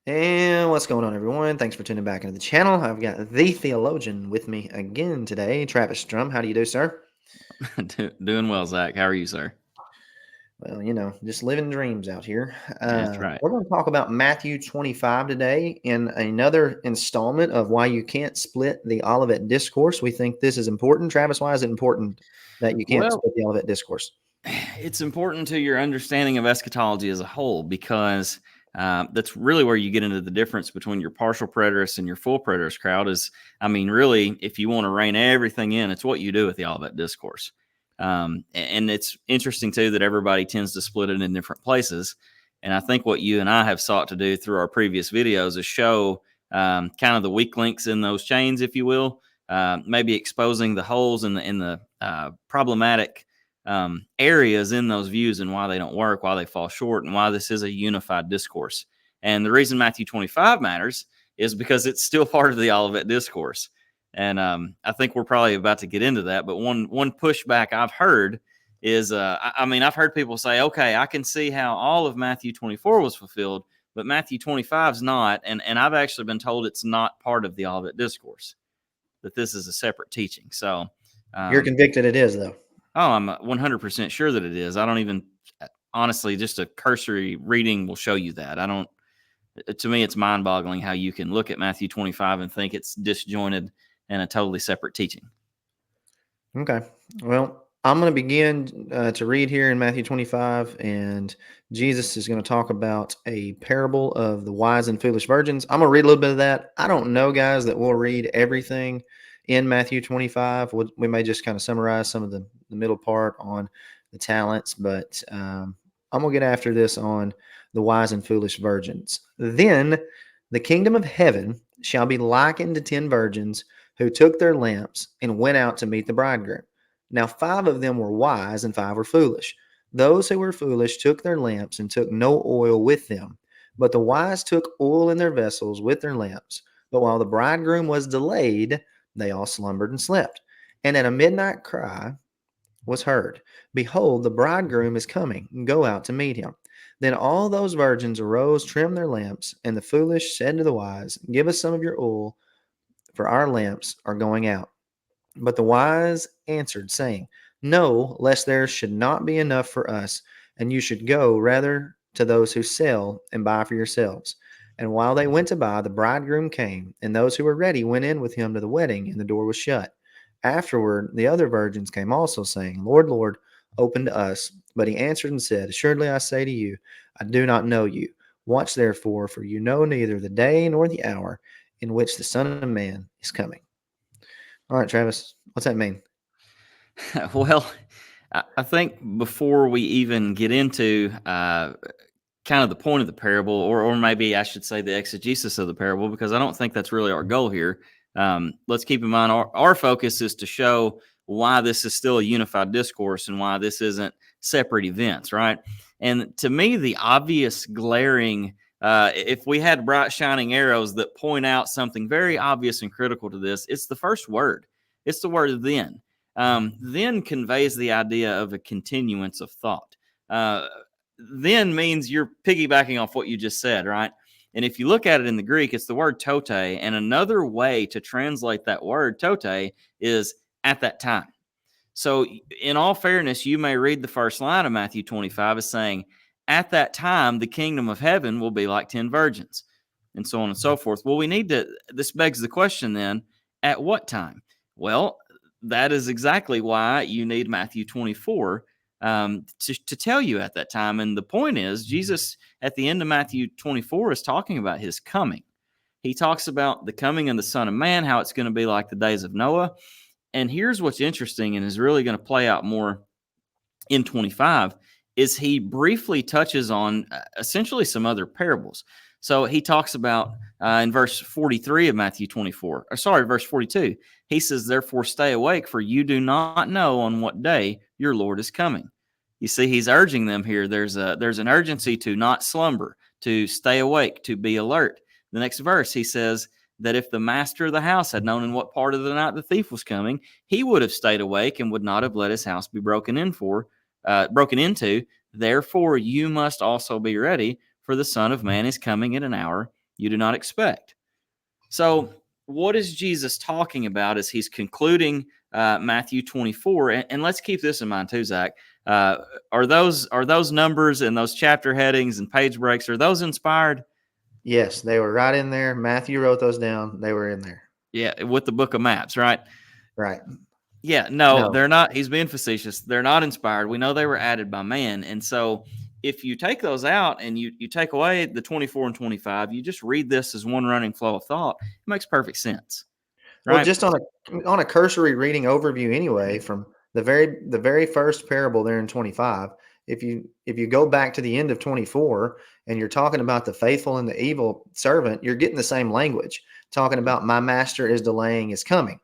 And what's going on, everyone? Thanks for tuning back into the channel. I've got the theologian with me again today, Travis Strum. How do you do, sir? Doing well, Zach. How are you, sir? Well, just living dreams out here. That's right. We're going to talk about Matthew 25 today in another installment of why you can't split the Olivet Discourse. We think this is important. Travis, why is it important that you can't Well, split the Olivet Discourse? it's important to your understanding of eschatology as a whole because that's really where you get into the difference between your partial preterist and your full preterist crowd. Really, if you want to rein everything in, it's what you do with the Olivet Discourse. And it's interesting, too, that everybody tends to split it in different places. And I think what you and I have sought to do through our previous videos is show kind of the weak links in those chains, if you will, maybe exposing the holes in the problematic areas in those views and why they don't work, why they fall short, and why this is a unified discourse. And the reason Matthew 25 matters is because it's still part of the Olivet Discourse. And I think we're probably about to get into that. But one pushback I've heard is, I've heard people say, okay, I can see how all of Matthew 24 was fulfilled, but Matthew 25 is not. And I've actually been told it's not part of the Olivet Discourse, that this is a separate teaching. So, You're um, convicted it is, though. oh, I'm 100% sure that it is. I don't even, honestly, just a cursory reading will show you that. I don't, to me, it's mind boggling how you can look at Matthew 25 and think it's disjointed and a totally separate teaching. Okay. Well, I'm going to begin to read here in Matthew 25, and Jesus is going to talk about a parable of the wise and foolish virgins. I'm going to read a little bit of that. I don't know, guys, that we'll read everything in Matthew 25. We may just kind of summarize some of the middle part on the talents, but I'm going to get after this on the wise and foolish virgins. Then the kingdom of heaven shall be likened to 10 virgins who took their lamps and went out to meet the bridegroom. Now 5 of them were wise and 5 were foolish. Those who were foolish took their lamps and took no oil with them. But the wise took oil in their vessels with their lamps. But while the bridegroom was delayed, they all slumbered and slept. And at a midnight cry was heard, behold, the bridegroom is coming. Go out to meet him. Then all those virgins arose, trimmed their lamps, and the foolish said to the wise, give us some of your oil, for our lamps are going out. But the wise answered, saying, no, lest there should not be enough for us, and you should go rather to those who sell and buy for yourselves. And while they went to buy, the bridegroom came, and those who were ready went in with him to the wedding, and the door was shut. Afterward, the other virgins came also, saying, Lord, Lord, open to us. But he answered and said, assuredly I say to you, I do not know you. Watch therefore, for you know neither the day nor the hour in which the Son of Man is coming. All right, Travis, what's that mean? Well, I think before we even get into kind of the point of the parable, or maybe I should say the exegesis of the parable, because I don't think that's really our goal here. Let's keep in mind our focus is to show why this is still a unified discourse and why this isn't separate events, right? And to me, the obvious glaring, if we had bright shining arrows that point out something very obvious and critical to this, it's the first word. It's the word then. Then conveys the idea of a continuance of thought. Then means you're piggybacking off what you just said, right? And if you look at it in the Greek, it's the word tote. And another way to translate that word tote is at that time. So, in all fairness, you may read the first line of Matthew 25 as saying, at that time, the kingdom of heaven will be like 10 virgins, and so on and so forth. Well, this begs the question then, at what time? Well, that is exactly why you need Matthew 24 to tell you at that time. And the point is, Jesus at the end of Matthew 24 is talking about his coming. He talks about the coming of the Son of Man, how it's going to be like the days of Noah. And here's what's interesting and is really going to play out more in 25 is he briefly touches on essentially some other parables. So he talks about in verse 43 of Matthew 24, verse 42, he says, therefore stay awake, for you do not know on what day your Lord is coming. You see, he's urging them here. There's an urgency to not slumber, to stay awake, to be alert. The next verse, he says that if the master of the house had known in what part of the night the thief was coming, he would have stayed awake and would not have let his house be broken into. Therefore, you must also be ready, for the Son of Man is coming at an hour you do not expect. So, what is Jesus talking about as he's concluding Matthew 24? And let's keep this in mind too, Zach. Uh, are those numbers and those chapter headings and page breaks, are those inspired? Yes, they were right in there. Matthew wrote those down. They were in there. Yeah, with the book of maps, right? Right. Yeah, no, No. they're not. He's being facetious. They're not inspired. We know they were added by man. And so if you take those out and you take away the 24 and 25, you just read this as one running flow of thought, it makes perfect sense, Well, right? just on a cursory reading overview anyway, from the very first parable there in 25, if you go back to the end of 24 and you're talking about the faithful and the evil servant, you're getting the same language, talking about my master is delaying his coming.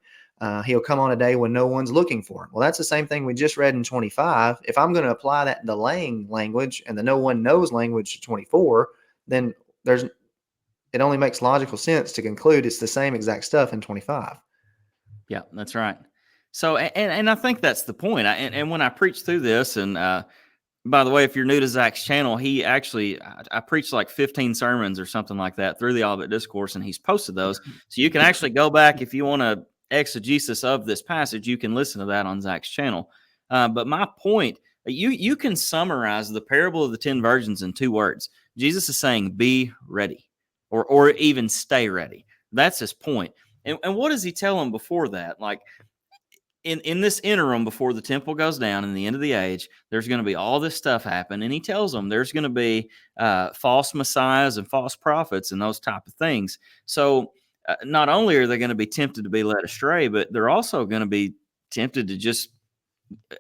He'll come on a day when no one's looking for him. Well, that's the same thing we just read in 25. If I'm going to apply that delaying language and the no one knows language to 24, then there's it only makes logical sense to conclude it's the same exact stuff in 25. Yeah, that's right. So, and I think that's the point. And when I preach through this, and by the way, if you're new to Zach's channel, he actually, I preached like 15 sermons or something like that through the Olivet Discourse, and he's posted those. So you can actually go back if you want to exegesis of this passage, you can listen to that on Zach's channel. But my point, you can summarize the parable of the 10 virgins in 2 words. Jesus is saying, be ready, or even stay ready. That's his point. And what does he tell them before that? Like, in this interim before the temple goes down in the end of the age, there's going to be all this stuff happen. And he tells them there's going to be false messiahs and false prophets and those type of things. So not only are they going to be tempted to be led astray, but they're also going to be tempted to just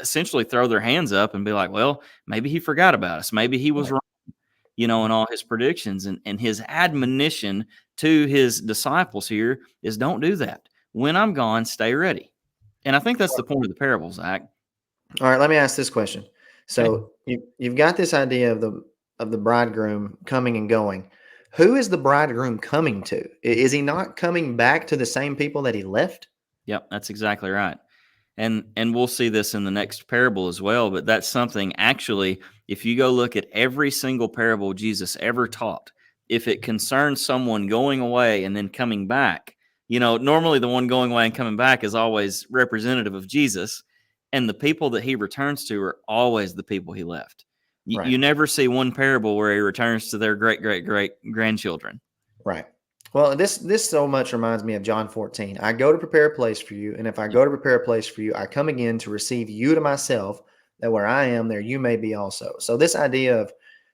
essentially throw their hands up and be like, well, maybe he forgot about us. Maybe he was Right. wrong, in all his predictions. And his admonition to his disciples here is don't do that. When I'm gone, stay ready. And I think that's the point of the parable, Zach. All right, let me ask this question. Okay. So you've got this idea of the bridegroom coming and going. Who is the bridegroom coming to? Is he not coming back to the same people that he left? Yep, that's exactly right. And we'll see this in the next parable as well, but that's something actually, if you go look at every single parable Jesus ever taught, if it concerns someone going away and then coming back, normally the one going away and coming back is always representative of Jesus, and the people that he returns to are always the people he left. Right. You never see one parable where he returns to their great great great grandchildren. Right. Well, this so much reminds me of John 14. I go to prepare a place for you, and if I go to prepare a place for you, I come again to receive you to myself, that where I am, there you may be also. So this idea of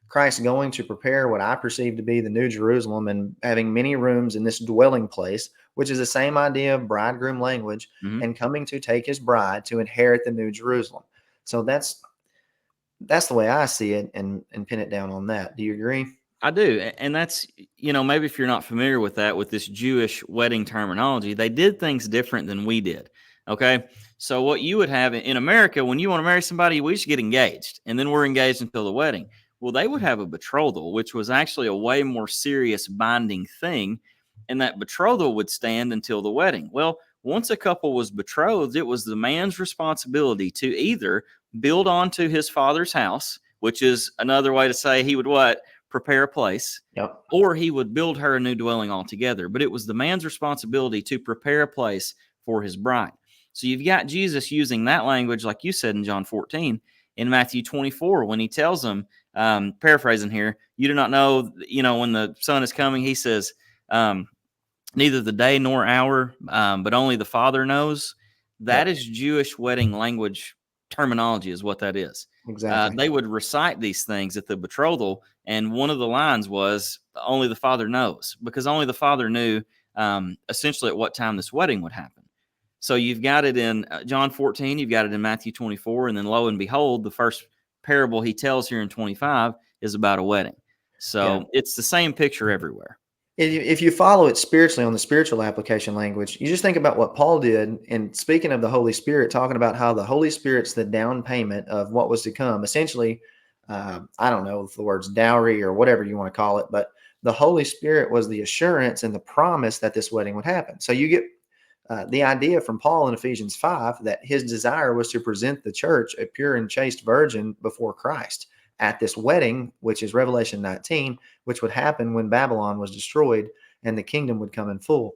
Christ going to prepare what I perceive to be the New Jerusalem and having many rooms in this dwelling place, which is the same idea of bridegroom language, Mm-hmm. and coming to take his bride to inherit the New Jerusalem. So that's the way I see it, and pin it down on that. Do you agree? I do. And that's, maybe if you're not familiar with that, with this Jewish wedding terminology, they did things different than we did. Okay. So what you would have in America, when you want to marry somebody, we just get engaged and then we're engaged until the wedding. Well, they would have a betrothal, which was actually a way more serious binding thing. And that betrothal would stand until the wedding. Well, once a couple was betrothed, it was the man's responsibility to either build onto his father's house, which is another way to say he would what? Prepare a place, Yep. or he would build her a new dwelling altogether. But it was the man's responsibility to prepare a place for his bride. So you've got Jesus using that language, like you said in John 14, in Matthew 24, when he tells them, paraphrasing here, you do not know, when the Son is coming, he says, neither the day nor hour, but only the Father knows. That Yep. is Jewish wedding language terminology, is what that is. Exactly. They would recite these things at the betrothal, and one of the lines was, only the Father knows, because only the Father knew essentially at what time this wedding would happen. So you've got it in John 14, you've got it in Matthew 24, and then lo and behold, the first parable he tells here in 25 is about a wedding. So it's the same picture everywhere. If you follow it spiritually on the spiritual application language, you just think about what Paul did. And speaking of the Holy Spirit, talking about how the Holy Spirit's the down payment of what was to come. Essentially, I don't know if the word's dowry or whatever you want to call it, but the Holy Spirit was the assurance and the promise that this wedding would happen. So you get the idea from Paul in Ephesians 5 that his desire was to present the church a pure and chaste virgin before Christ. at this wedding, which is Revelation 19, which would happen when Babylon was destroyed and the kingdom would come in full.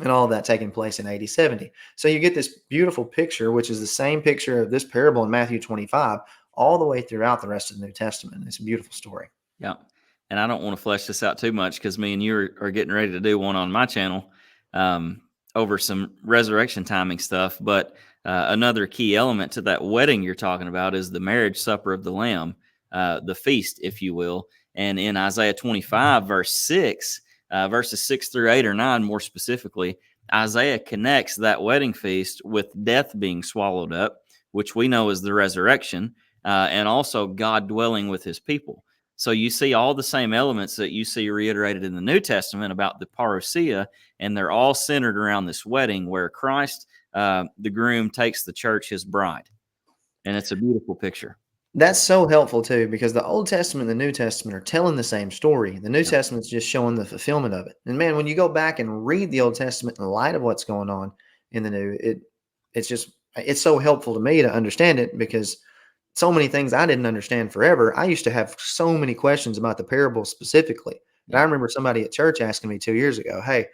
And all of that taking place in AD 70. So you get this beautiful picture, which is the same picture of this parable in Matthew 25, all the way throughout the rest of the New Testament. It's a beautiful story. Yeah. And I don't want to flesh this out too much because me and you are getting ready to do one on my channel um, over some resurrection timing stuff. But another key element to that wedding you're talking about is the marriage supper of the Lamb, the feast, if you will. And in Isaiah 25, verse 6, verses 6 through 8 or 9, more specifically, Isaiah connects that wedding feast with death being swallowed up, which we know is the resurrection, and also God dwelling with his people. So you see all the same elements that you see reiterated in the New Testament about the parousia, and they're all centered around this wedding where Christ, the groom, takes the church, his bride. And it's a beautiful picture. That's so helpful too, because the Old Testament and the New Testament are telling the same story. The New Yeah. Testament's just showing the fulfillment of it. And man, when you go back and read the Old Testament in light of what's going on in the New, it's so helpful to me to understand it, because so many things I didn't understand forever. I used to have so many questions about the parables specifically. And I Yeah. remember somebody at church asking me 2 years ago, "Hey,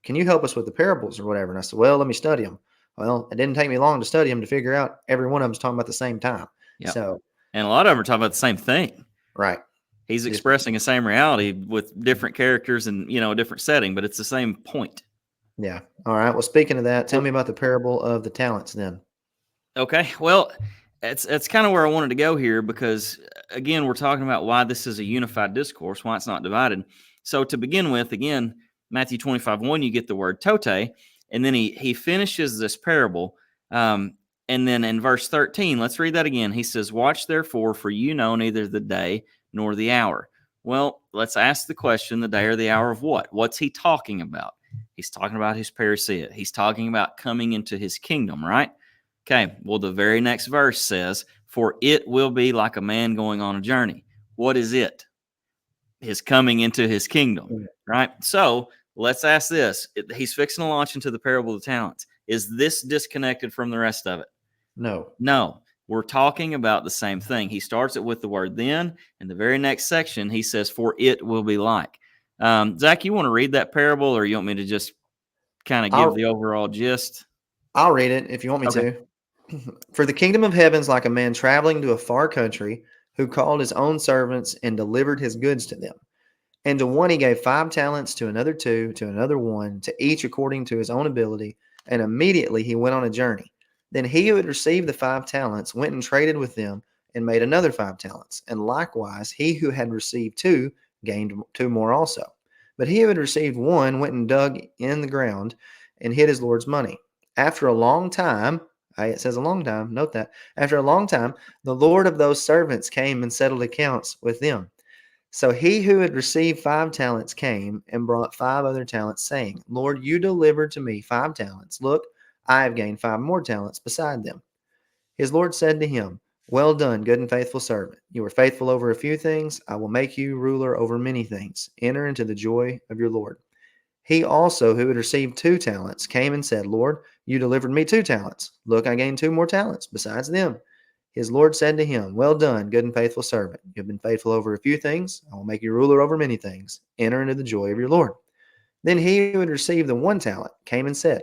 can you help us with the parables or whatever?" And I said, "Well, let me study them." Well, it didn't take me long to study them to figure out every one of them's talking about the same time. Yeah. So, And a lot of them are talking about the same thing. right. He's Just, expressing the same reality with different characters and, a different setting, but it's the same point. yeah. All right. Well, speaking of that, tell Well, me about the parable of the talents then. okay. Well, it's kind of where I wanted to go here because again, we're talking about why this is a unified discourse, why it's not divided. So to begin with, again, Matthew 25:1, you get the word tote, and then he finishes this parable. And then in verse 13, let's read that again. He says, "Watch therefore, for you know neither the day nor the hour." Well, let's ask the question, the day or the hour of what? What's he talking about? He's talking about his parousia. He's talking about coming into his kingdom, right? Okay, well, the very next verse says, "For it will be like a man going on a journey." What is it? His coming into his kingdom, Mm. right? So let's ask this. He's fixing to launch into the parable of the talents. Is this disconnected from the rest of it? No. No. We're talking about the same thing. He starts it with the word then. In the very next section, he says, "For it will be like." Zach, you want to read that parable, or you want me to just kind of give I'll the overall gist? I'll read it if you want me Okay. to. For the kingdom of heaven's like a man traveling to a far country, who called his own servants and delivered his goods to them. And to one he gave 5 talents, to another 2, to another 1, to each according to his own ability. And immediately he went on a journey. Then he who had received the 5 talents went and traded with them and made another 5 talents. And likewise he who had received 2 gained 2 more also. But he who had received 1 went and dug in the ground and hid his Lord's money. After a long time, it says a long time, note that. After a long time, the Lord of those servants came and settled accounts with them. So he who had received 5 talents came and brought 5 other talents, saying, Lord, you delivered to me 5 talents. Look, I have gained 5 more talents beside them. His Lord said to him, Well done, good and faithful servant. You were faithful over a few things. I will make you ruler over many things. Enter into the joy of your Lord. He also, who had received 2 talents, came and said, Lord, you delivered me 2 talents. Look, I gained 2 more talents besides them. His Lord said to him, Well done, good and faithful servant. You have been faithful over a few things. I will make you ruler over many things. Enter into the joy of your Lord. Then he who had received the 1 talent came and said,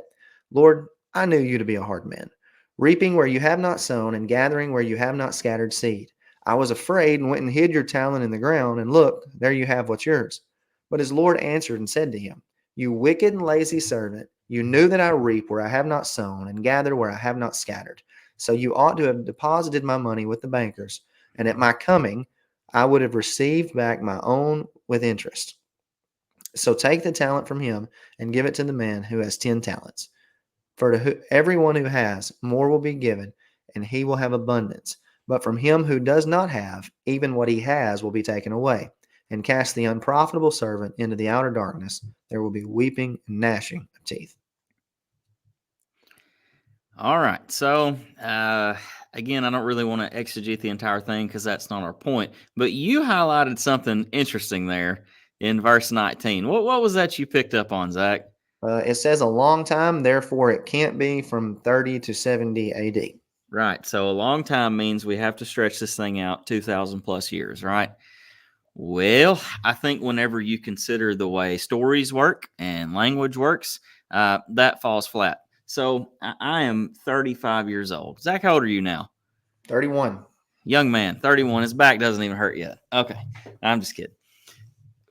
Lord, I knew you to be a hard man, reaping where you have not sown and gathering where you have not scattered seed. I was afraid and went and hid your talent in the ground, and look, there you have what's yours. But his Lord answered and said to him, You wicked and lazy servant, you knew that I reap where I have not sown and gather where I have not scattered. So you ought to have deposited my money with the bankers, and at my coming I would have received back my own with interest. So take the talent from him and give it to the man who has 10 talents. For to everyone who has, more will be given, and he will have abundance. But from him who does not have, even what he has will be taken away. And cast the unprofitable servant into the outer darkness. There will be weeping and gnashing of teeth. All right. So, again, I don't really want to exegete the entire thing because that's not our point. But you highlighted something interesting there in verse 19. What was that you picked up on, Zach? It says a long time, therefore it can't be from 30 to 70 AD. Right. So a long time means we have to stretch this thing out 2,000 plus years, right? Well, I think whenever you consider the way stories work and language works, that falls flat. So I am 35 years old. Zach, how old are you now? 31. Young man, 31. His back doesn't even hurt yet. Okay. I'm just kidding.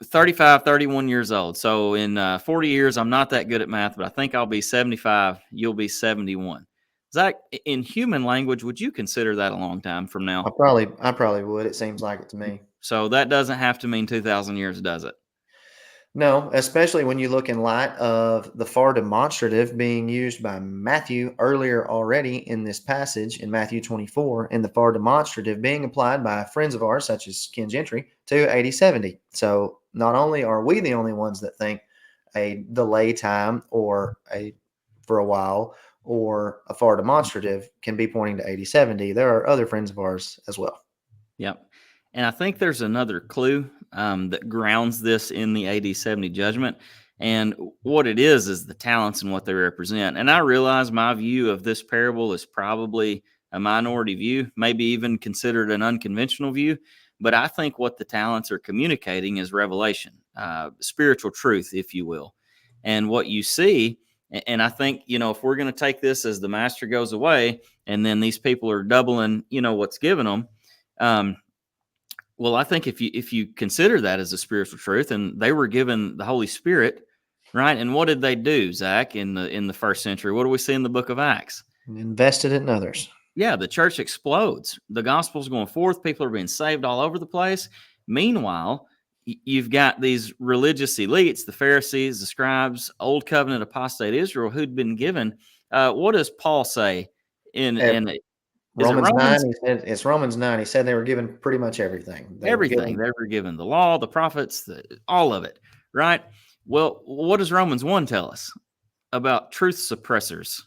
35, 31 years old. So in 40 years, I'm not that good at math, but I think I'll be 75. You'll be 71. Zach, in human language, would you consider that a long time from now? I probably would. It seems like it to me. So that doesn't have to mean 2,000 years, does it? No, especially when you look in light of the far demonstrative being used by Matthew earlier already in this passage in Matthew 24, and the far demonstrative being applied by friends of ours, such as Ken Gentry, to 8070. So not only are we the only ones that think a delay time or a for a while or a far demonstrative can be pointing to 8070, there are other friends of ours as well. Yep. And I think there's another clue that grounds this in the AD 70 judgment. And what it is the talents and what they represent. And I realize my view of this parable is probably a minority view, maybe even considered an unconventional view. But I think what the talents are communicating is revelation, spiritual truth, if you will. And what you see, and I think, if we're going to take this as the master goes away and then these people are doubling, what's given them. Well, I think if you consider that as a spiritual truth, and they were given the Holy Spirit, right? And what did they do, Zach, in the first century? What do we see in the book of Acts? Invested in others. Yeah, the church explodes. The gospel's going forth. People are being saved all over the place. Meanwhile, you've got these religious elites, the Pharisees, the scribes, old covenant apostate Israel, who'd been given. What does Paul say in is it Romans 9, Romans? he said it's Romans 9. He said they were given pretty much everything. They were Everything. given They were given the law, the prophets, all of it, right? Well, what does Romans 1 tell us about truth suppressors?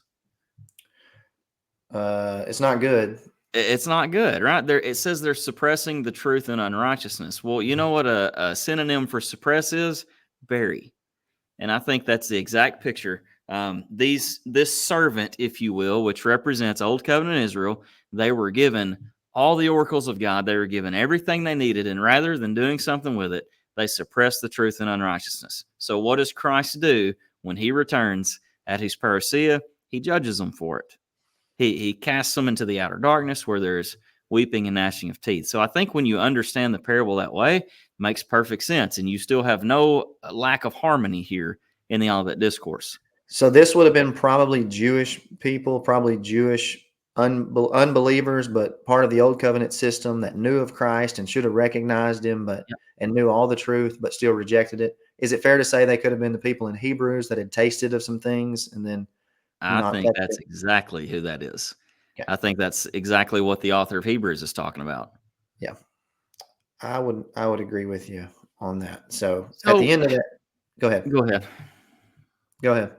it's not good. It's not good, right? It says they're suppressing the truth and unrighteousness. Well, you know what a synonym for suppress is? Bury. And I think that's the exact picture. This servant, if you will, which represents Old Covenant Israel, they were given all the oracles of God. They were given everything they needed, and rather than doing something with it, they suppressed the truth and unrighteousness. So, what does Christ do when He returns at His parousia? He judges them for it. He casts them into the outer darkness where there's weeping and gnashing of teeth. So I think when you understand the parable that way, it makes perfect sense, and you still have no lack of harmony here in the Olivet Discourse. So this would have been probably Jewish people, probably Jewish unbelievers, but part of the old covenant system that knew of Christ and should have recognized him, Yep. and knew all the truth, but still rejected it. Is it fair to say they could have been the people in Hebrews that had tasted of some things and then I not think kept that's it? exactly who that is. Yeah, I think that's exactly what the author of Hebrews is talking about. yeah, I would agree with you on that. So at the So end of that, go ahead, go ahead. go ahead.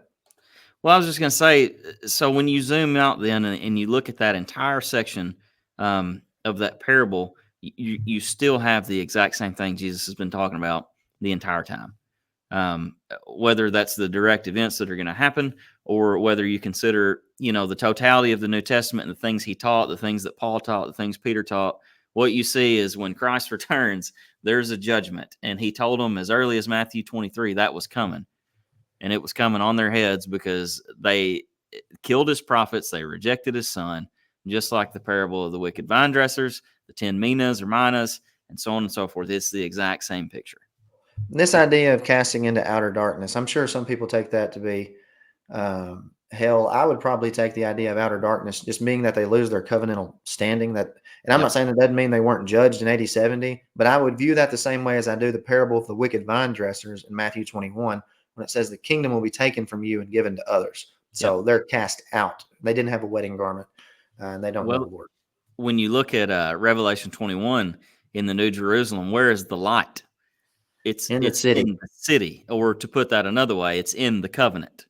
Well, I was just going to say, so when you zoom out then and you look at that entire section of that parable, you still have the exact same thing Jesus has been talking about the entire time. Whether that's the direct events that are going to happen, or whether you consider, the totality of the New Testament and the things he taught, the things that Paul taught, the things Peter taught, what you see is when Christ returns, there's a judgment. And he told them as early as Matthew 23 that was coming. And it was coming on their heads because they killed his prophets. They rejected his son, just like the parable of the wicked vine dressers, the 10 minas or minas, and so on and so forth. It's the exact same picture. This idea of casting into outer darkness, I'm sure some people take that to be hell. I would probably take the idea of outer darkness just meaning that they lose their covenantal standing. And I'm not Yep. saying that doesn't mean they weren't judged in 80/70, but I would view that the same way as I do the parable of the wicked vine dressers in Matthew 21, when it says the kingdom will be taken from you and given to others. So Yep. they're cast out. They didn't have a wedding garment, and they don't know the Well, Lord. when you look at Revelation 21 in the New Jerusalem, where is the light? It's In the it's city, in the city, or to put that another way, it's in the covenant,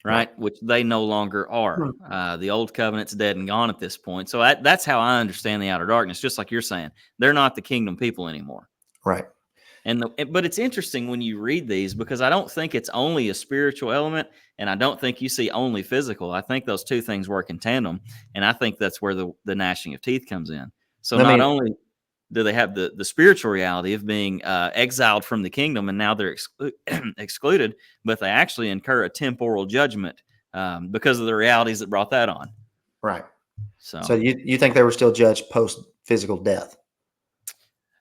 right? right? Which they no longer are. Hmm. The old covenant's dead and gone at this point. So that's how I understand the outer darkness. Just like you're saying, they're not the kingdom people anymore. Right. But it's interesting when you read these, because I don't think it's only a spiritual element, and I don't think you see only physical. I think those two things work in tandem, and I think that's where the gnashing of teeth comes in. So I not mean, only do they have the spiritual reality of being exiled from the kingdom and now they're excluded, but they actually incur a temporal judgment because of the realities that brought that on. right. So So you think they were still judged post physical death?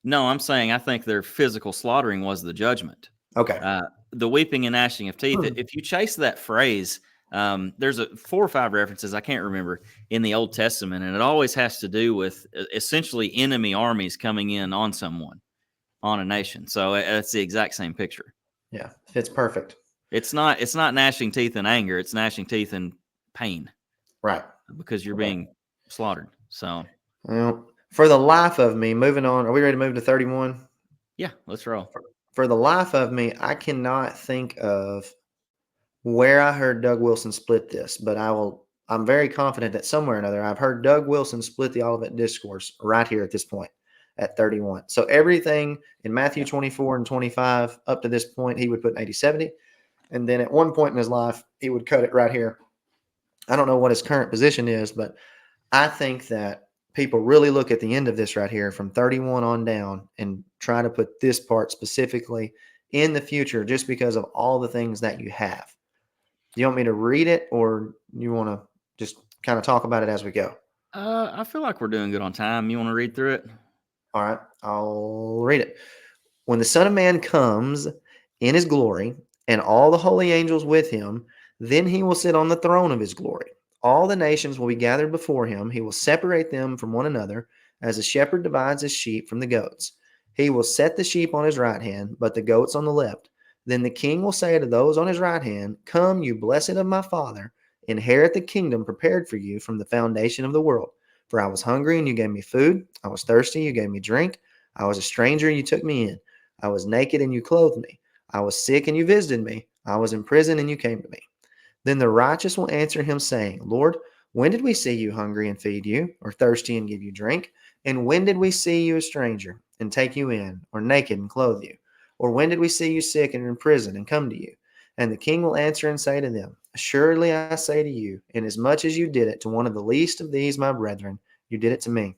no, I'm saying I think their physical slaughtering was the judgment. Okay. Uh, the weeping and gnashing of teeth. If you chase that phrase, there's 4 or 5 references, I can't remember, in the Old Testament, and it always has to do with essentially enemy armies coming in on someone, on a nation. So it's the exact same picture. Yeah, fits perfect. It's not gnashing teeth in anger. It's gnashing teeth in pain Right. because you're Okay. being slaughtered. So Well, for the life of me, moving on. Are we ready to move to 31? yeah, let's roll. For the life of me, I cannot think of where I heard Doug Wilson split this, but I'm very confident that somewhere or another I've heard Doug Wilson split the Olivet Discourse right here at this point at 31. So everything in Matthew 24 and 25 up to this point, he would put in 80-70. And then at one point in his life, he would cut it right here. I don't know what his current position is, but I think that people really look at the end of this right here from 31 on down and try to put this part specifically in the future just because of all the things that you have. Do you want me to read it, or you want to just kind of talk about it as we go? I feel like we're doing good on time. You want to read through it? All right, I'll read it. When the Son of Man comes in his glory and all the holy angels with him, then he will sit on the throne of his glory. All the nations will be gathered before him. He will separate them from one another, as a shepherd divides his sheep from the goats. He will set the sheep on his right hand, but the goats on the left. Then the king will say to those on his right hand, "Come, you blessed of my Father, inherit the kingdom prepared for you from the foundation of the world. For I was hungry, and you gave me food. I was thirsty, you gave me drink. I was a stranger, and you took me in. I was naked, and you clothed me. I was sick, and you visited me. I was in prison, and you came to me." Then the righteous will answer him, saying, "Lord, when did we see you hungry and feed you, or thirsty and give you drink? And when did we see you a stranger and take you in, or naked and clothe you? Or when did we see you sick and in prison and come to you?" And the king will answer and say to them, "Assuredly I say to you, inasmuch as you did it to one of the least of these my brethren, you did it to me."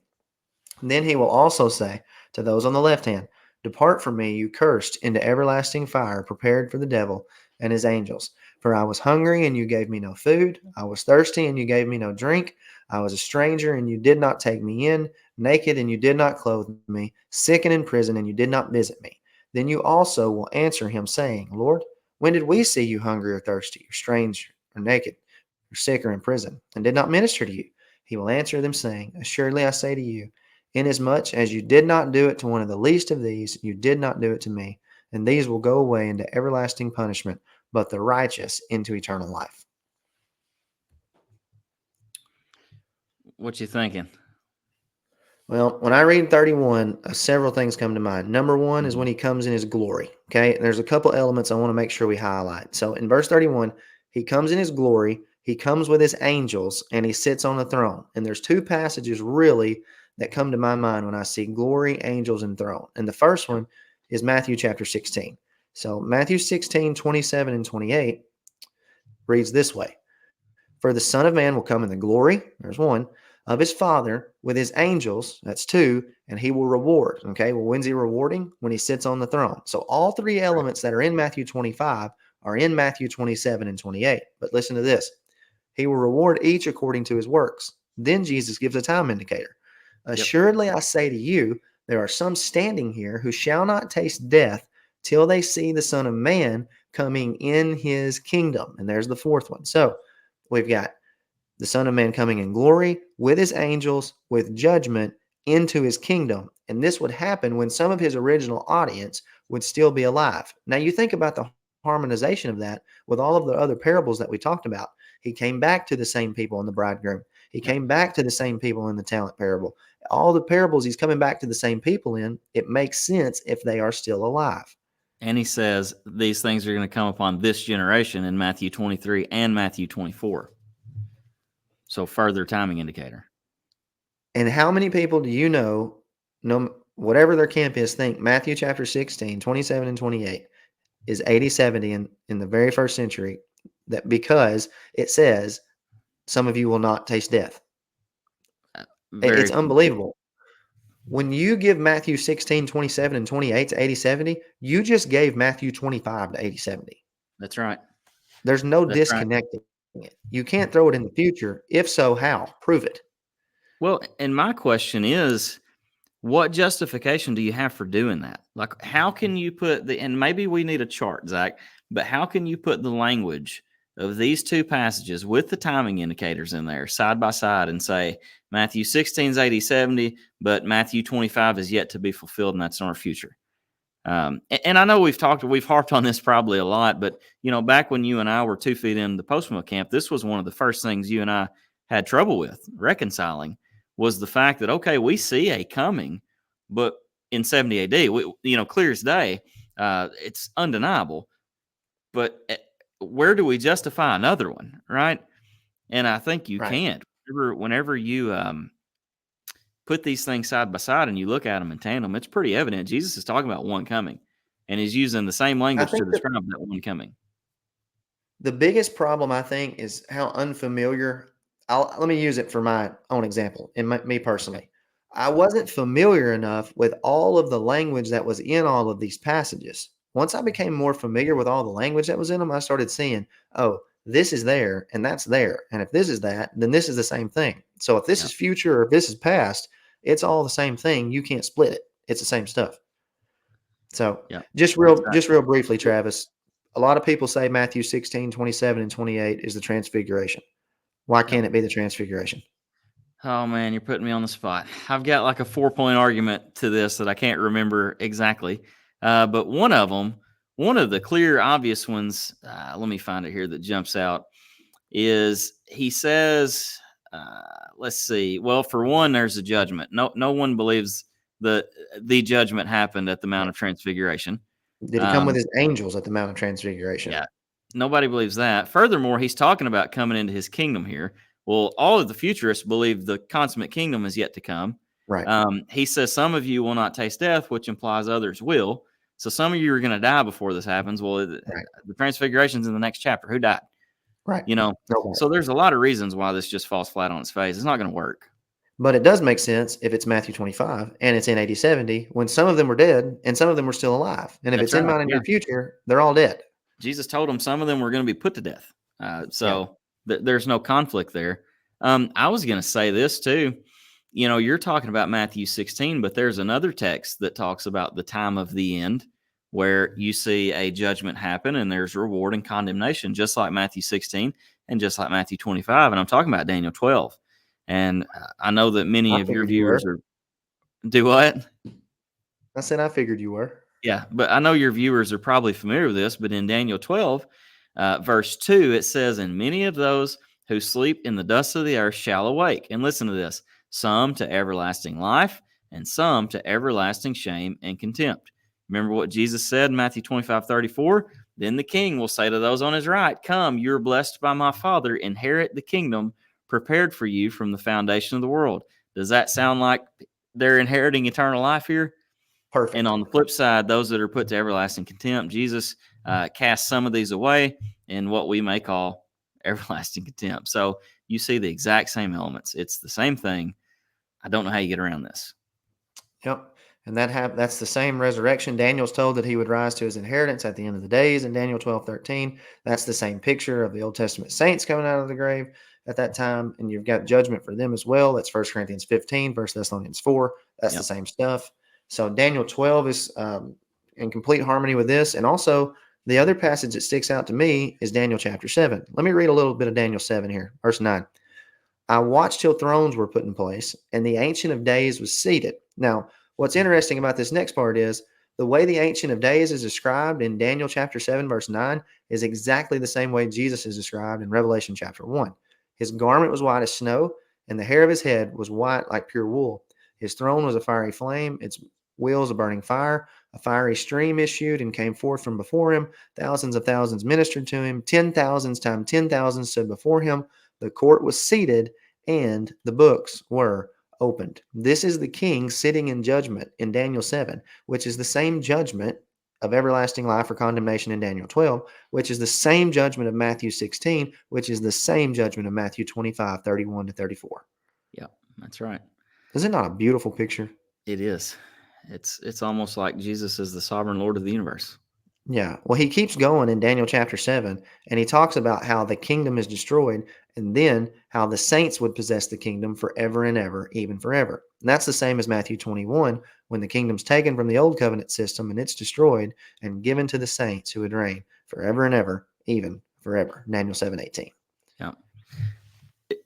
Then he will also say to those on the left hand, "Depart from me, you cursed, into everlasting fire prepared for the devil and his angels. For I was hungry, and you gave me no food. I was thirsty, and you gave me no drink. I was a stranger, and you did not take me in. Naked, and you did not clothe me. Sick and in prison, and you did not visit me." Then you also will answer him, saying, "Lord, when did we see you hungry or thirsty, or strange, or naked, or sick, or in prison, and did not minister to you?" He will answer them, saying, "Assuredly I say to you, inasmuch as you did not do it to one of the least of these, you did not do it to me. And these will go away into everlasting punishment, but the righteous into eternal life." What you thinking? Well, when I read 31, several things come to mind. Number one is Mhm. when he comes in his glory. Okay. And there's a couple elements I want to make sure we highlight. So in verse 31, he comes in his glory, he comes with his angels, and he sits on the throne. And there's two passages really that come to my mind when I see glory, angels, and throne. And the first Yep. one is Matthew chapter 16. So Matthew 16, 27 and 28 reads this way: "For the Son of Man will come in the glory," there's one, "of his Father with his angels," that's two, "and he will reward." Okay, well, when's he rewarding? When he sits on the throne. So all three elements that are in Matthew 25 are in Matthew 27 and 28. But listen to this: "He will reward each according to his works." Then Jesus gives a time indicator. Yep. "Assuredly, I say to you, there are some standing here who shall not taste death till they see the Son of Man coming in his kingdom." And there's the fourth one. So we've got the Son of Man coming in glory with his angels, with judgment into his kingdom. And this would happen when some of his original audience would still be alive. Now, you think about the harmonization of that with all of the other parables that we talked about. He came back to the same people in the bridegroom, he Yep. came back to the same people in the talent parable. All the parables he's coming back to the same people in. It makes sense if they are still alive. And he says these things are going to come upon this generation in Matthew 23 and Matthew 24. So further timing indicator. And how many people do you know? No, whatever their camp is, think Matthew chapter 16, 27 and 28 is 80, 70 in the very first century, that because it says, some of you will not taste death. It's Very, unbelievable. When you give Matthew 16, 27 and 28 to 80, 70, you just gave Matthew 25 to 80, 70. that's right. There's no That's right. disconnecting it. You can't throw it in the future. If so, how? Prove it. Well, and my question is, what justification do you have for doing that? Like, how can you put and maybe we need a chart, Zach, but how can you put the language of these two passages with the timing indicators in there side by side and say Matthew 16 is 80, 70, but Matthew 25 is yet to be fulfilled, and that's in our future? And I know we've harped on this probably a lot, but back when you and I were 2 feet in the post-mill camp, this was one of the first things you and I had trouble with reconciling, was the fact that, okay, we see a coming, but in 70 AD, clear as day, it's undeniable. But where do we justify another one, right? And I think you Right. can't. Whenever you put these things side by side and you look at them in tandem, it's pretty evident Jesus is talking about one coming, and he's using the same I language to think that describe that one coming. the biggest problem, I think, is how unfamiliar. Let me use it for my own example. Me personally, I wasn't familiar enough with all of the language that was in all of these passages. Once I became more familiar with all the language that was in them, I started seeing, oh, this is there and that's there. And if this is that, then this is the same thing. So if this Yeah. is future or if this is past, it's all the same thing. You can't split it. It's the same stuff. So Yeah. just Exactly. real briefly, Travis, a lot of people say Matthew 16, 27 and 28 is the transfiguration. Why Yep. can't it be the transfiguration? Oh man, you're putting me on the spot. I've got like a 4-point argument to this that I can't remember exactly. But one of the clear, obvious ones, let me find it here, that jumps out is he says, let's see. Well, for one, there's a judgment. No one believes the judgment happened at the Mount Right. of Transfiguration. Did he come with Um, his angels at the Mount of Transfiguration? yeah, nobody believes that. Furthermore, he's talking about coming into his kingdom here. Well, all of the futurists believe the consummate kingdom is yet to come. Right. He says some of you will not taste death, which implies others will. So some of you are going to die before this happens. Well, Right. the transfiguration's in the next chapter. Who died? Right. You know, Nobody. so there's a lot of reasons why this just falls flat on its face. It's not going to work. But it does make sense if it's Matthew 25 and it's in 80, 70, when some of them were dead and some of them were still alive. And if That's it's in right. my Yeah. near future, they're all dead. Jesus told them some of them were going to be put to death. Yeah. So there's no conflict there. I was going to say this too. You're talking about Matthew 16, but there's another text that talks about the time of the end where you see a judgment happen and there's reward and condemnation, just like Matthew 16 and just like Matthew 25. And I'm talking about Daniel 12. And I know that I many of your figured you were. viewers do what? I said I figured you were. Yeah, but I know your viewers are probably familiar with this, but in Daniel 12, verse 2, it says, "And many of those who sleep in the dust of the earth shall awake." And listen to this: some to everlasting life, and some to everlasting shame and contempt. Remember what Jesus said in Matthew 25:34? Then the king will say to those on his right, "Come, you're blessed by my Father, inherit the kingdom prepared for you from the foundation of the world." Does that sound like they're inheriting eternal life here? And Perfect. on the flip side, those that are put to everlasting contempt, Jesus casts some of these away in what we may call everlasting contempt. So you see the exact same elements. It's the same thing. I don't know how you get around this. Yep. And that's the same resurrection. Daniel's told that he would rise to his inheritance at the end of the days in Daniel 12:13. That's the same picture of the Old Testament saints coming out of the grave at that time. And you've got judgment for them as well. That's 1 Corinthians 15, 1 Thessalonians 4. That's the Yep. same stuff. So Daniel 12 is in complete harmony with this. And also, the other passage that sticks out to me is Daniel chapter 7. Let me read a little bit of Daniel 7 here, verse 9. I watched till thrones were put in place, and the Ancient of Days was seated. Now, what's interesting about this next part is the way the Ancient of Days is described in Daniel chapter 7, verse 9, is exactly the same way Jesus is described in Revelation chapter 1. His garment was white as snow, and the hair of his head was white like pure wool. His throne was a fiery flame, its wheels a burning fire. A fiery stream issued and came forth from before him. Thousands of thousands ministered to him. 10,000s times 10,000 stood before him. The court was seated, and the books were opened. This is the king sitting in judgment in Daniel 7, which is the same judgment of everlasting life or condemnation in Daniel 12, which is the same judgment of Matthew 16, which is the same judgment of Matthew 25, 31 to 34. Yeah, that's right. Is it not a beautiful picture? It is. It's almost like Jesus is the sovereign Lord of the universe. Yeah. Well, he keeps going in Daniel chapter 7, and he talks about how the kingdom is destroyed, and then how the saints would possess the kingdom forever and ever, even forever. And that's the same as Matthew 21, when the kingdom's taken from the old covenant system and it's destroyed and given to the saints who would reign forever and ever, even forever. Daniel 7:18. Yeah.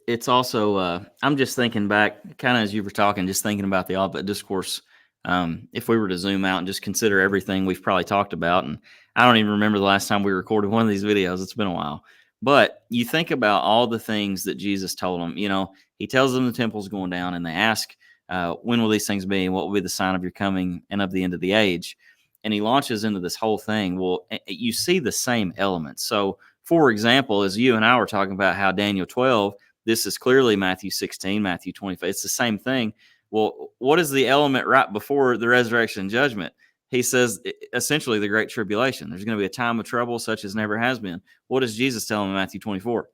It's also, I'm just thinking back, kind of as you were talking, just thinking about the Olivet Discourse. If we were to zoom out and just consider everything we've probably talked about, and I don't even remember the last time we recorded one of these videos, it's been a while. But you think about all the things that Jesus told them. He tells them the temple's going down, and they ask, when will these things be? And what will be the sign of your coming and of the end of the age? And he launches into this whole thing. Well, you see the same elements. So, for example, as you and I were talking about how Daniel 12, this is clearly Matthew 16, Matthew 25. It's the same thing. Well, what is the element right before the resurrection and judgment? He says essentially the great tribulation. There's going to be a time of trouble such as never has been. What does Jesus tell him in Matthew 24?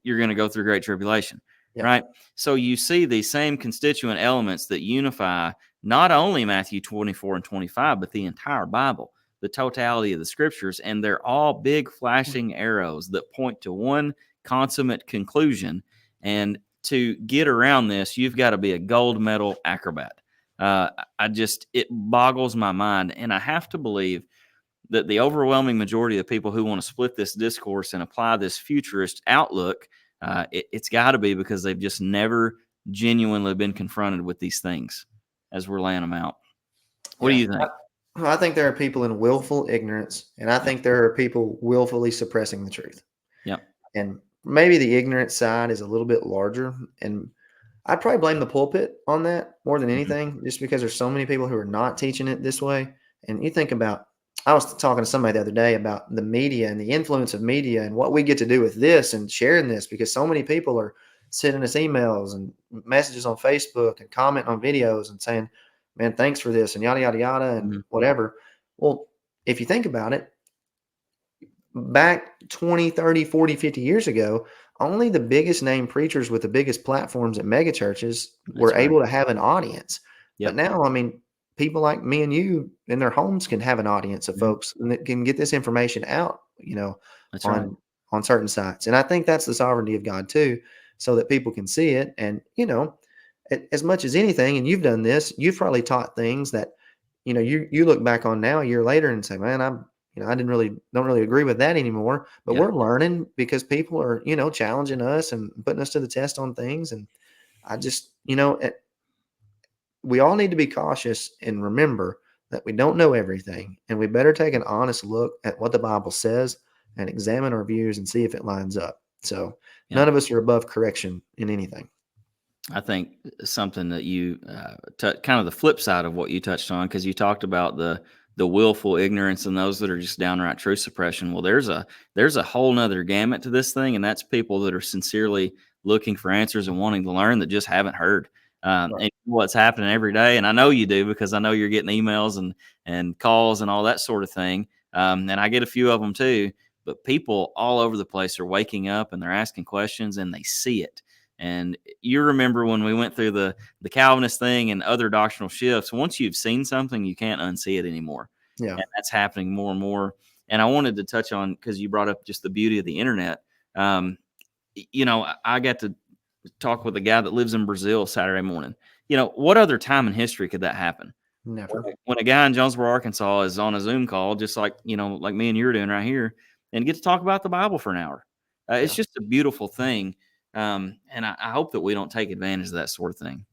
You're going to go through great tribulation, Yeah. right? So you see these same constituent elements that unify not only Matthew 24 and 25, but the entire Bible, the totality of the scriptures. And they're all big flashing arrows that point to one consummate conclusion. And to get around this, you've got to be a gold medal acrobat. It boggles my mind. And I have to believe that the overwhelming majority of people who want to split this discourse and apply this futurist outlook, it's got to be because they've just never genuinely been confronted with these things as we're laying them out. What do Yeah. you think? I think there are people in willful ignorance, and I think there are people willfully suppressing the truth. Yeah. And maybe the ignorant side is a little bit larger. And I'd probably blame the pulpit on that more than Mhm. anything, just because there's so many people who are not teaching it this way. And you think about, I was talking to somebody the other day about the media and the influence of media and what we get to do with this and sharing this, because so many people are sending us emails and messages on Facebook and comment on videos and saying, man, thanks for this and yada, yada, yada, and Mhm. whatever. Well, if you think about it, back 20, 30, 40, 50 years ago, only the biggest name preachers with the biggest platforms at mega churches were That's right. able to have an audience. But Yep. now, I mean, people like me and you in their homes can have an audience of Mhm. folks and that can get this information out, That's right. on certain sites. And I think that's the sovereignty of God too, so that people can see it. And, as much as anything, and you've done this, you've probably taught things that, you look back on now a year later and say, man, I don't really agree with that anymore, but Yeah. we're learning because people are, challenging us and putting us to the test on things. And I just, we all need to be cautious and remember that we don't know everything, and we better take an honest look at what the Bible says and examine our views and see if it lines up. So Yeah. none of us are above correction in anything. I think something that you kind of the flip side of what you touched on, because you talked about the willful ignorance and those that are just downright truth suppression. Well, there's a whole nother gamut to this thing, and that's people that are sincerely looking for answers and wanting to learn that just haven't heard. Right. And what's happening every day, and I know you do because I know you're getting emails and calls and all that sort of thing, and I get a few of them too. But people all over the place are waking up and they're asking questions and they see it. And you remember when we went through the Calvinist thing and other doctrinal shifts, once you've seen something, you can't unsee it anymore. Yeah. And that's happening more and more. And I wanted to touch on, because you brought up just the beauty of the internet. I got to talk with a guy that lives in Brazil Saturday morning. What other time in history could that happen? Never. When a guy in Jonesboro, Arkansas is on a Zoom call, just like me and you're doing right here, and get to talk about the Bible for an hour. It's Yeah. just a beautiful thing. And I hope that we don't take advantage of that sort of thing.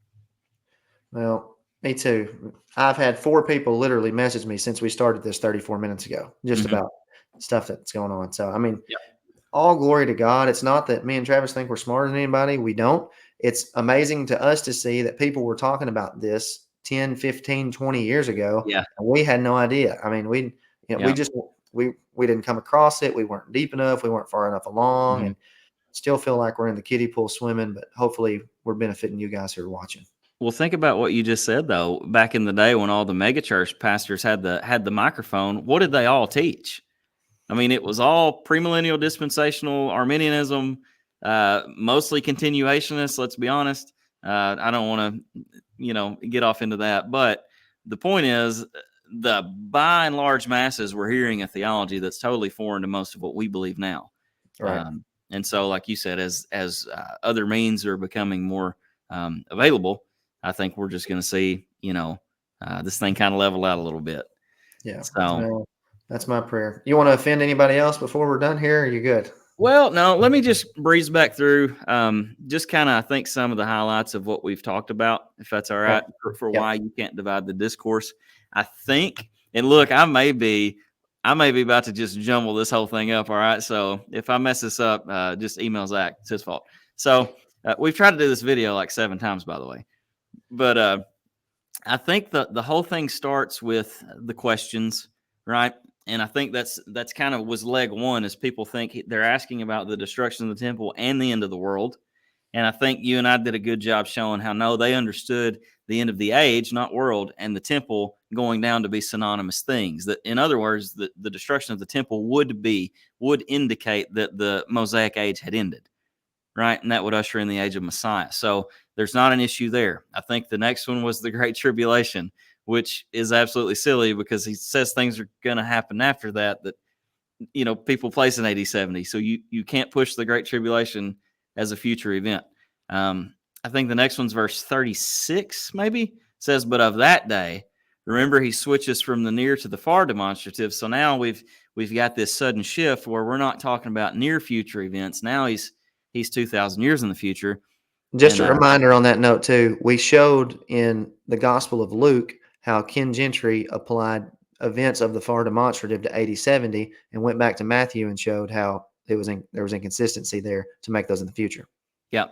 Well, me too. I've had 4 people literally message me since we started this 34 minutes ago, just Mhm. about stuff that's going on. So, I mean, Yep. all glory to God. It's not that me and Travis think we're smarter than anybody. We don't. It's amazing to us to see that people were talking about this 10, 15, 20 years ago, Yeah. and we had no idea. I mean, we Yeah. just we didn't come across it. We weren't deep enough. We weren't far enough along, Mhm. and still feel like we're in the kiddie pool swimming, but hopefully we're benefiting you guys who are watching. Well, think about what you just said though. Back in the day when all the megachurch pastors had the microphone, what did they all teach? I mean, it was all premillennial dispensational Arminianism, mostly continuationists. Let's be honest. I don't want to, get off into that, but the point is, the by and large masses were hearing a theology that's totally foreign to most of what we believe now. Right. And so, like you said, as other means are becoming more available, I think we're just going to see, this thing kind of level out a little bit. Yeah. So. Well, that's my prayer. You want to offend anybody else before we're done here? Or are you good? Well, no, let me just breeze back through just kind of, I think, some of the highlights of what we've talked about, if that's all Okay. right, for Yep. why you can't divide the discourse. I think, and look, I may be about to just jumble this whole thing up, all right? So if I mess this up, just email Zach. It's his fault. So we've tried to do this video like 7 times, by the way. But I think the whole thing starts with the questions, right? And I think that's kind of was leg one, is people think they're asking about the destruction of the temple and the end of the world. And I think you and I did a good job showing how no, they understood the end of the age, not world, and the temple going down to be synonymous things. That, in other words, the destruction of the temple would indicate that the Mosaic age had ended, right? And that would usher in the age of Messiah. So there's not an issue there. I think the next one was the Great Tribulation, which is absolutely silly because he says things are going to happen after that people place in AD 70. So you can't push the Great Tribulation as a future event. I think the next one's verse 36, maybe says, "But of that day," remember, he switches from the near to the far demonstrative. So now we've got this sudden shift where we're not talking about near future events. Now he's 2,000 years in the future. Just And a reminder on that note too, we showed in the Gospel of Luke how Ken Gentry applied events of the far demonstrative to 80/70 and went back to Matthew and showed how there was inconsistency there to make those in the future. yeah.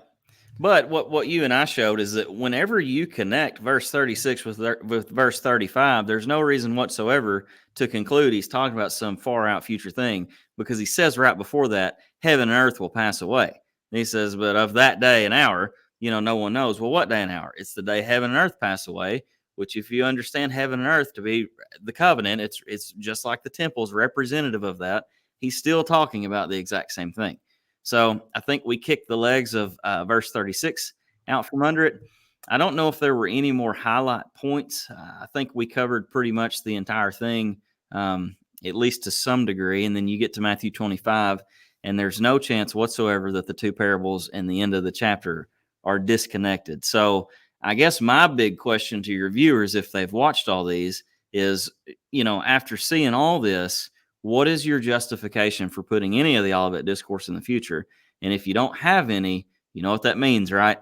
But what you and I showed is that whenever you connect verse 36 with verse 35, there's no reason whatsoever to conclude he's talking about some far out future thing, because he says right before that, heaven and earth will pass away. And he says, but of that day and hour, no one knows. Well, what day and hour? It's the day heaven and earth pass away, which, if you understand heaven and earth to be the covenant, it's just like the temple's representative of that. He's still talking about the exact same thing. So I think we kicked the legs of verse 36 out from under it. I don't know if there were any more highlight points. I think we covered pretty much the entire thing, at least to some degree. And then you get to Matthew 25, and there's no chance whatsoever that the two parables and the end of the chapter are disconnected. So I guess my big question to your viewers, if they've watched all these, is, after seeing all this, what is your justification for putting any of the Olivet Discourse in the future? And if you don't have any, you know what that means, right?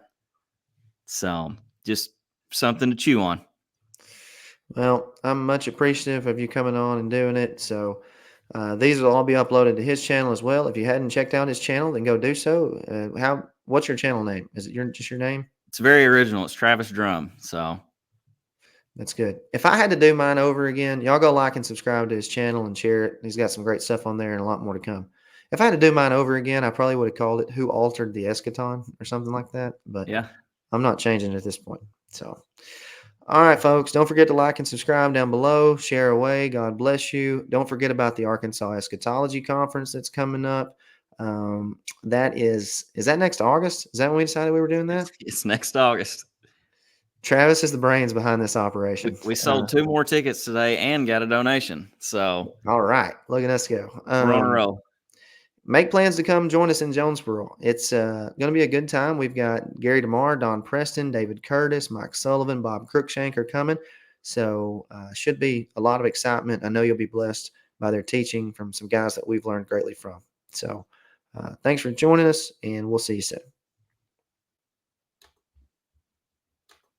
So just something to chew on. Well, I'm much appreciative of you coming on and doing it. So these will all be uploaded to his channel as well. If you hadn't checked out his channel, then go do so. What's your channel name? Is it just your name? It's very original. It's Travis Drum. So That's good. If I had to do mine over again, y'all go like and subscribe to his channel and share it. He's got some great stuff on there and a lot more to come. If I had to do mine over again, I probably would have called it "Who Altered the Eschaton" or something like that. But yeah. I'm not changing it at this point. So, all right, folks, don't forget to like and subscribe down below. Share away. God bless you. Don't forget about the Arkansas Eschatology Conference that's coming up. That is that next August? Is that when we decided we were doing that? It's next August. Travis is the brains behind this operation. We sold 2 more tickets today and got a donation. So All right, look at us go. we're on a roll. Make plans to come join us in Jonesboro. It's going to be a good time. We've got Gary DeMar, Don Preston, David Curtis, Mike Sullivan, Bob Cruikshank coming. So should be a lot of excitement. I know you'll be blessed by their teaching from some guys that we've learned greatly from. So thanks for joining us, and we'll see you soon.